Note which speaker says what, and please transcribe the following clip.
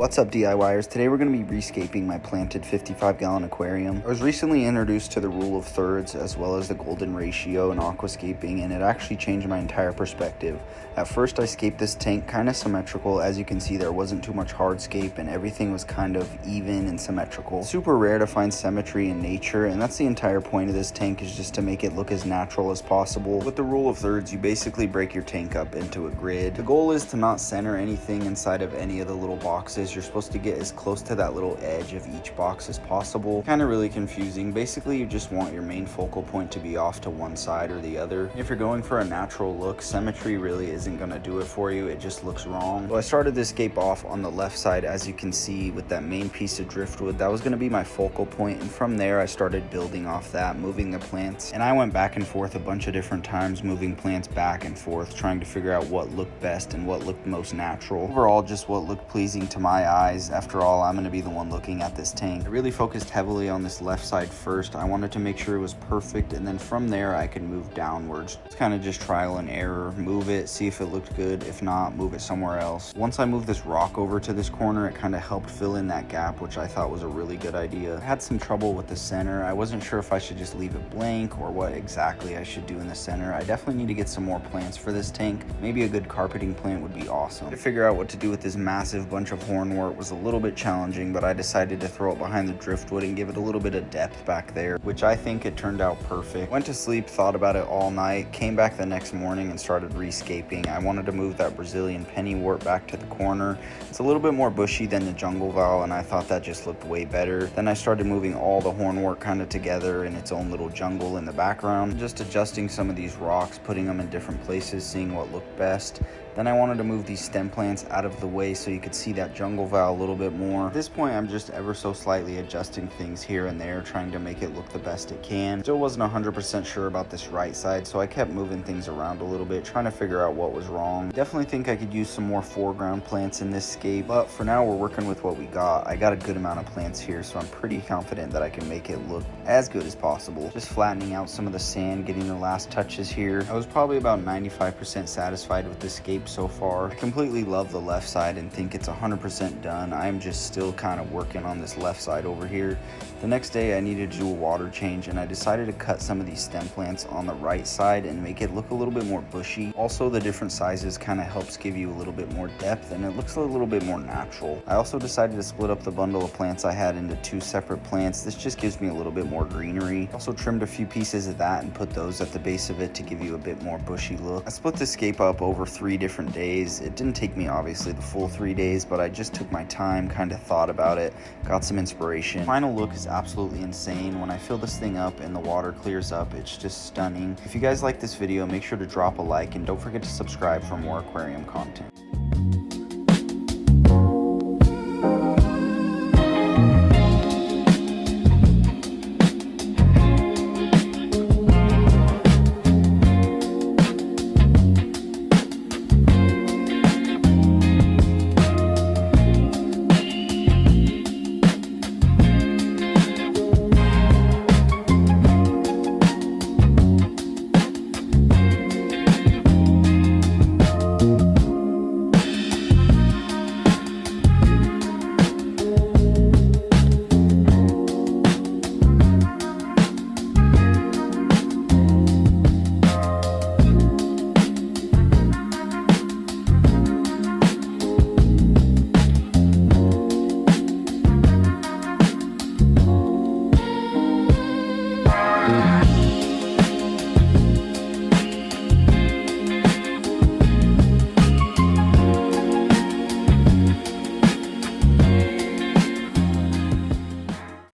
Speaker 1: What's up, DIYers? Today we're going to be rescaping my planted 55-gallon aquarium. I was recently introduced to the rule of thirds as well as the golden ratio in aquascaping, and it actually changed my entire perspective. At first I scaped this tank kind of symmetrical. As you can see, there wasn't too much hardscape and everything was kind of even and symmetrical. Super rare to find symmetry in nature, and that's the entire point of this tank, is just to make it look as natural as possible. With the rule of thirds, you basically break your tank up into a grid. The goal is to not center anything inside of any of the little boxes. You're supposed to get as close to that little edge of each box as possible. Kind of really confusing. Basically, you just want your main focal point to be off to one side or the other. If you're going for a natural look, symmetry really isn't going to do it for you. It just looks wrong. So I started this scape off on the left side, as you can see, with that main piece of driftwood. That was going to be my focal point, and from there I started building off that, moving the plants, and I went back and forth a bunch of different times, moving plants back and forth, trying to figure out what looked best and what looked most natural. Overall, just what looked pleasing to my eyes. After all, I'm going to be the one looking at this tank. I really focused heavily on this left side first. I wanted to make sure it was perfect, and then from there I could move downwards. It's kind of just trial and error. Move it, see if it looked good. If not, move it somewhere else. Once I moved this rock over to this corner, it kind of helped fill in that gap, which I thought was a really good idea. I had some trouble with the center. I wasn't sure if I should just leave it blank or what exactly I should do in the center. I definitely need to get some more plants for this tank. Maybe a good carpeting plant would be awesome. To figure out what to do with this massive bunch of hornwort was a little bit challenging, but I decided to throw it behind the driftwood and give it a little bit of depth back there, which I think it turned out perfect. Went to sleep, thought about it all night, came back the next morning and started rescaping. I wanted to move that Brazilian pennywort back to the corner. It's a little bit more bushy than the jungle vowel, and I thought that just looked way better. Then I started moving all the hornwort kind of together in its own little jungle in the background, just adjusting some of these rocks, putting them in different places, seeing what looked best. Then I wanted to move these stem plants out of the way so you could see that jungle vowel a little bit more. At this point, I'm just ever so slightly adjusting things here and there, trying to make it look the best it can. Still wasn't 100% sure about this right side, so I kept moving things around a little bit, trying to figure out what was wrong. Definitely think I could use some more foreground plants in this scape, but for now we're working with what we got. I got a good amount of plants here, so I'm pretty confident that I can make it look as good as possible. Just flattening out some of the sand, getting the last touches here. I was probably about 95% satisfied with this scape so far. I completely love the left side and think it's 100% done. I'm just still kind of working on this left side over here. The next day I needed to do a water change, and I decided to cut some of these stem plants on the right side and make it look a little bit more bushy. Also, the different sizes kind of helps give you a little bit more depth, and it looks a little bit more natural. I also decided to split up the bundle of plants I had into two separate plants. This just gives me a little bit more greenery. Also trimmed a few pieces of that and put those at the base of it to give you a bit more bushy look. I split this scape up over 3 different days. It didn't take me obviously the full 3 days, but I just took my time, kind of thought about it, got some inspiration. Final look is absolutely insane. When I fill this thing up and the water clears up, it's just stunning. If you guys like this video, make sure to drop a like and don't forget to subscribe for more aquarium content.